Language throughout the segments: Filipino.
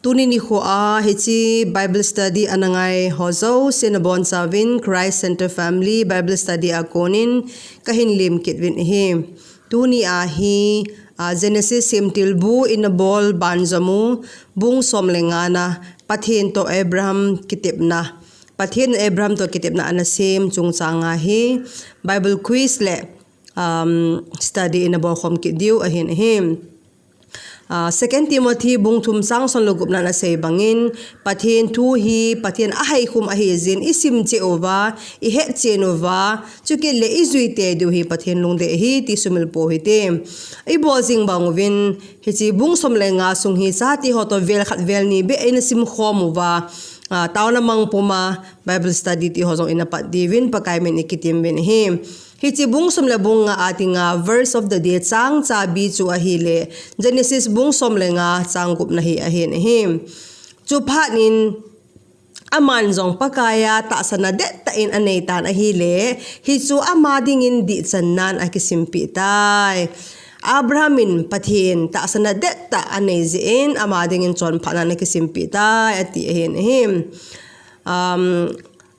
Tuni ni ko hichi Bible study anangay hozo sinabon savin Christ Center Family Bible study akonin kahinlim kitvin him. Tuni hi Genesis SEMTILBU inabol banjamu bung somlengana Pathen to Abram Kitepna. Pathen Abram to Kitepna Asem chungchanga hi Bible quiz le study inabol khom kidiu ahin him. 2 Timothy bung tumsang son logup na say bangin Pathen tu hi Pathen ahay kum ahizin isim Jehova ihet Jehova chukile izuite du hi Pathen lungde hi ti sumil po hite ibozing bangwin hichi bung somlenga sung hi sati hoto velkhat velni be ina simkhom wa taona mang puma Bible study ti hozong inapat divin Pakaiya men ikitim ben him. Hichi bung somlabung nga ating verse of the day sang sabi chu ahileh Genesis bung somlenga sanggup na hi ahin him. Chuphat nin amanjong Pakaiya tahsanna dettah in aneitan ahileh hichu amading di channan akisimpeh tay. Abramin Pathen tahsanna dettah aneitan amading CHINPHA akisimpeh tay ati ahin him.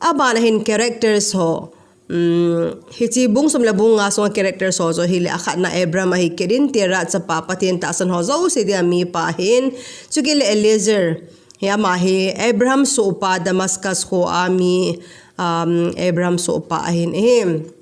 Abanahin characters ho. Hichi bung somlabung nga song character so hili akhat na Abram ahikirin tira sa Pathen tahsan hozo si dia mipa hin chukile Eliezer ya mahi Abram sopa Damascus ko ami Abram sopa ahin him.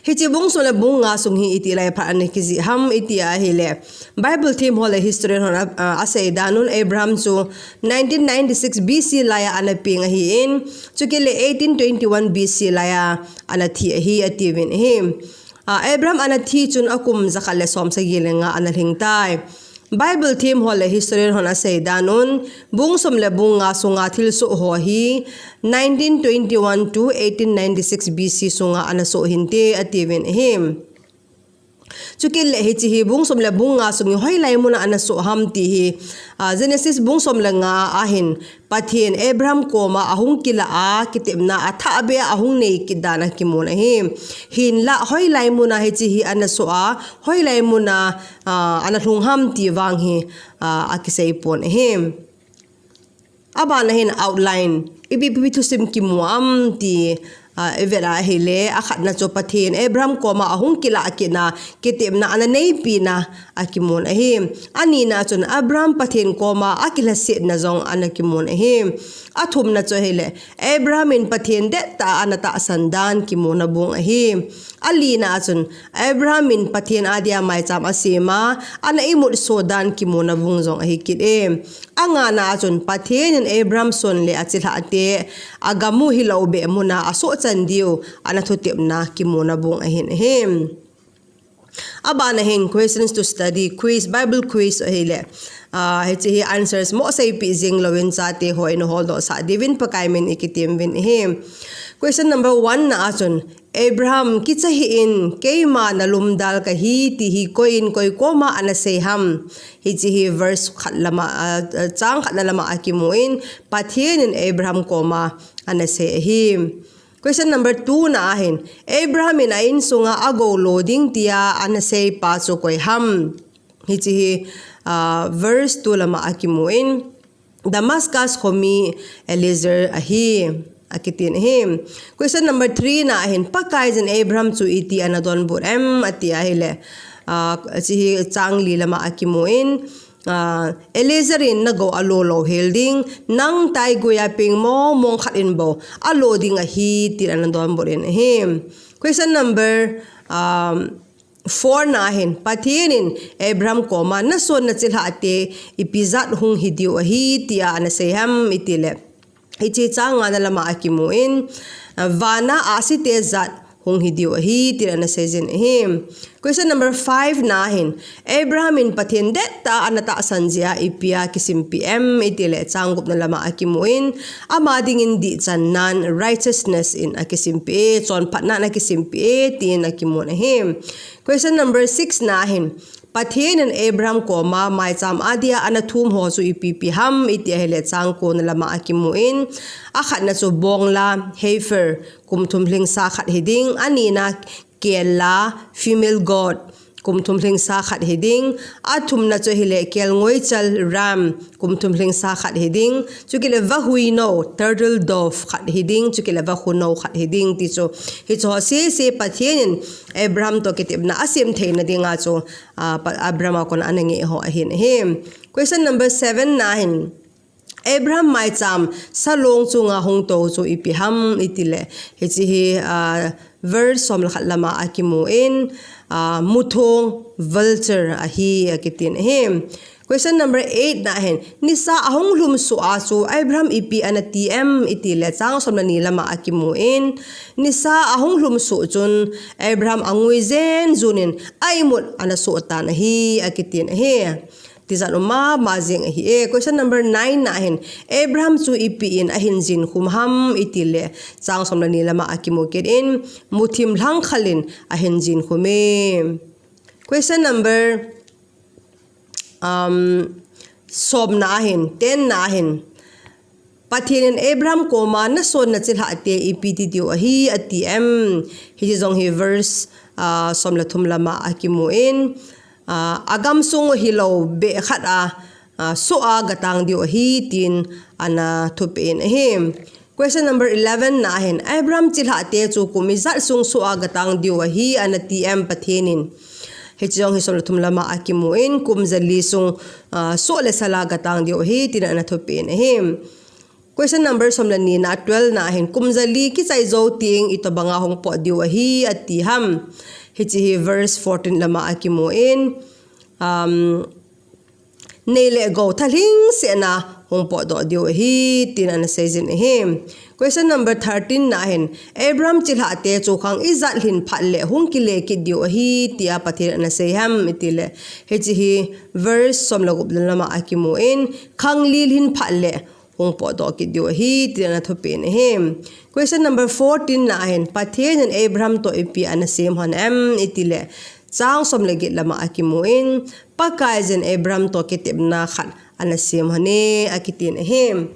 Hichi bung somlabung nga song hi iti lay paan kizi ham iti ahileh Bible team hole history hon asay danun Abram so 1996 BC laya anaping ahiin chukile 1821 BC laya anathi ahi ativin him. Abram anathi chun akum zakale som sa gilenga analhingtay Bible team hole history hon asay danun bung somlabung nga sunga thilso ho hi 1921 to 1896 BC sunga anaso hinte ativin him. Chukil hichi bung somlabung nga sungi hoylay mo na anaso hamti hi Genesis bung somlanga ahin Pathen Abram koma ahung kila Kitepna athabe ahung nei kidana kimona him hinla hoylay mo na hichi hi anaso hoylay mo na anathung hamti wang hi akisaipon him. Abanahin outline ibibitu sim kimuam ti evela ahileh akhat na Pathen Abram koma ahung kila akina Kitepna ananeipi na akimon ahim anina chun Abram Pathen koma akilasit na zong anakimon ahim athum na ahileh Abram in Pathen dettah anata sandan kimona bung ahim alina chun Abram in Pathen adia mai cham asema anaimut sodan kimona bung zong ahikit angana chun Pathen in Abram son le achilha ate agamu hilaw be muna aso chandiu anathutipna kimona bung ahin him. Abanahin questions to study quiz Bible quiz ahileh hichi answers mo say pizing lawin CHATE ho in holdo sa divin Pakaiya men ikitim bin him. Question number 1 na achun Abraham kitsahiin keima nalumdal kahi tihi koin koi koma anaseham hichi verse khatlama chang khatlama akimuin Pathen in Abraham koma anasehim. Question number 2 na ahin Abraham in ain sunga ago loading tia anasay paso koy ham hichi verse 2 lama akimuin Damascus homi Eliezer ahi akitin him. Question number 3 na ahin Pakaiya Abraham chu iti anadon burem ati ahileh si changli lama akimuin Eliezer in nago alolo helding nang tay guyaping mo mong khatin bo aloding ahi tiranadon burin him. Question number 4 na ahin Pathen Abraham koma nason na chilha ate ipizat hung hidiu ahi tia anaseham itile hichi changa na lama akimuin vana asite zat hung hidiu ahi tirana sejin him. Question number 5 nahin Abraham in Pathen dettah anata sanjia ipia akisimpeh itile changgup na lama akimuin amading di channan righteousness in akisimpeh CHINPHA na akisimpeh tin akimun him. Question number 6 nahin Pathen and Abram koma mai cham adia anathum ho su ipipiham iti ahileh changko na lama akimuin akhat na chu bongla heifer kumthumhling sa khat hiding anina kella female god kum thum hling sa khat hiding athum na cho hile kel ngoi chal ram kum thum hling sa khat hiding chukile va hui no turtle dove khat hiding chukile va hu no khat hiding ti cho hi cho se Pathen Abram to Kitepna Asem theina dinga cho Abram kon anangi ho ahin hem. Question number 7 9. Abram mai cham salong chunga hong to chu ipiham itile hi verse som khat lama akimu in muthong vulture ahi akitin hem. Question number 8 na hen nisa ahong lum su asu Abram ipi anatm itile chang som ni lama akimu in nisa ahong lum su chun Abram angui zen zunin aimut anasu tan hi akitin he tizan uma mazing hi. Question number 9 na hen Abram chu ipi in ahin jin khumham itile chang som ni lama akimu in muthim hlang khalin ahin jin khume. Question number sob na ahin 10 na ahin Pathen Abram koma na son na chilha te ipiti dio hi atm hi jong hi verse som la thum lama akimu in agam sung hilo be khat so gatang dio hi tin ana thupin him. Question number 11 na ahin Abram chilha te chu kumizat sung so gatang dio hi ana tm Pathenin hichong hi som la thum lama akimu in kumzali sung so le sala gatang dio hi tin ana thupin him. Question number som la ni na 12 na ahin kumzali ki chai zo ting ito banga hong po dio hi atiham hichi verse 14 lama akimu in nele go thaling se na hong po do dio hi tin an sejin him. Question number 13 na hen Abram chilha te chu khang izat lhin phalle hung kile ki dio hi tia Pathen an seham itile hichi verse som lagup lama akimu in khang lil hin phalle hong po do ki dio hi tin an thopin him. Question number 14 na hen Pathen and Abram to ipi an simkhom itile chang som legit lama akimu in Pakaiya Abram to Kitepna khat an simkhom akitin him.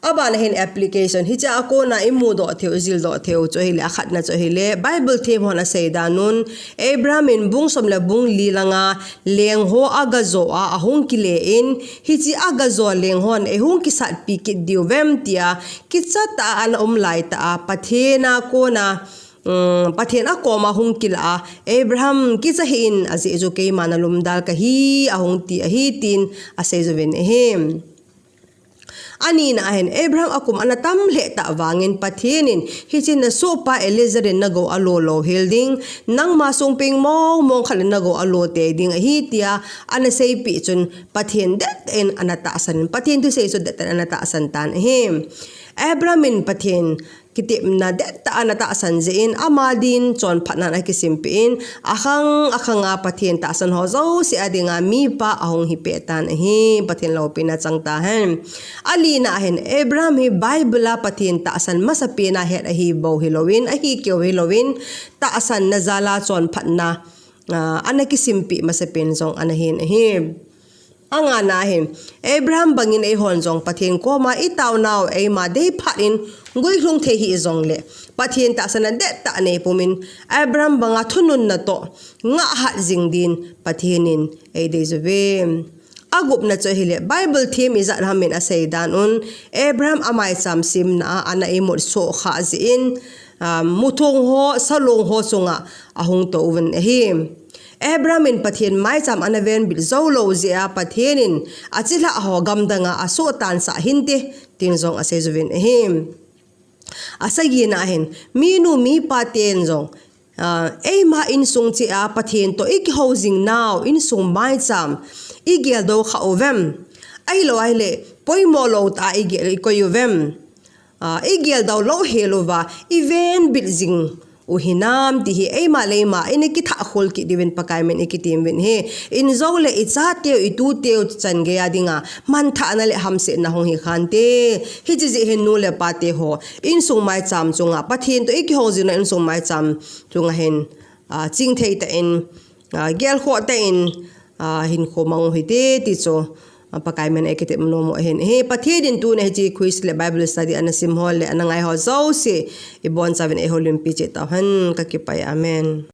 Aba na hin application hicha ako na imu do theo zil do theo cho hile akhat na cho hile Bible theme hona seida nun Abram in bung som la bung lilanga leng ho agazo ahung kile in hichi agazo leng hon e hung kisat pi ki diu vem tia kitsata an lai ta Pathena ko na Pathen akoma hung kila Abraham kisahin azi ezo kay manalum dal kahi ahung ti ahitin asezoven ehem. Ani na ahen Abram akum anatam le ta wangin Pathenin hichin na sopa Elizarin nago alolo hilding nang masung ping mong khalin nago alote ding ahitia anasay pi chun Pathen dat en anataasan Pathen to say so dat anataasan tan him. Abramin Pathen Kitepna dettah anataasan zein amading CHINPHA nan akisimpeh akanga Pathen taasan hozo si adinga mipa ahong hipetan hi Pathen lau pinachang tahan alina ahen Abram hi Bible Pathen taasan Amasapen het ahi bau hilowin ahi kyo hilowin taasan nazala CHINPHA na anakisimpeh Amasapen zong anahin ahi. Ang anahin Abram bangin ay honjong Pathen koma itaw now ay maday parin ngui hlung tehi izong le Pathen tahsanna dettah ne pumin Abram banga thunun na to nga hat zing din Pathenin ay dezove agup na chohile Bible theme izat ramin asay danun Abram amay samsim na ana imot so kha zin muthong ho salong ho sunga ahung to uven ehim. Abram in Pathen mai cham anaven bil zolo zia Pathenin achila ho gamdanga aso tan sa hinte tinzong asezovin ehim. Asagi na ahin minu mipa tenzong ma insung chia Pathen to ik housing now insung mai cham igel do kha ovem ahiloh poi molo ta igel ikoyovem igel do lo helova even bilzing uhinam dihi ma lema inekitha khol ki diven pakaimen ikitim wen he in zole ichate itu teu change adinga mantha na le hamse na hong hi khante hiji he nu le pate ho in sung mai cham chunga Pathen to iki hojin in sung mai cham chunga hen ching thei ta in gel kho ta in hin kho mang hite ti cho pakaimen ekite mnomo hen he Pathen tu ne ji quiz le Bible study ana simhol le anangai ho zo se ibon 7 e holim piche ta han kakipay amen.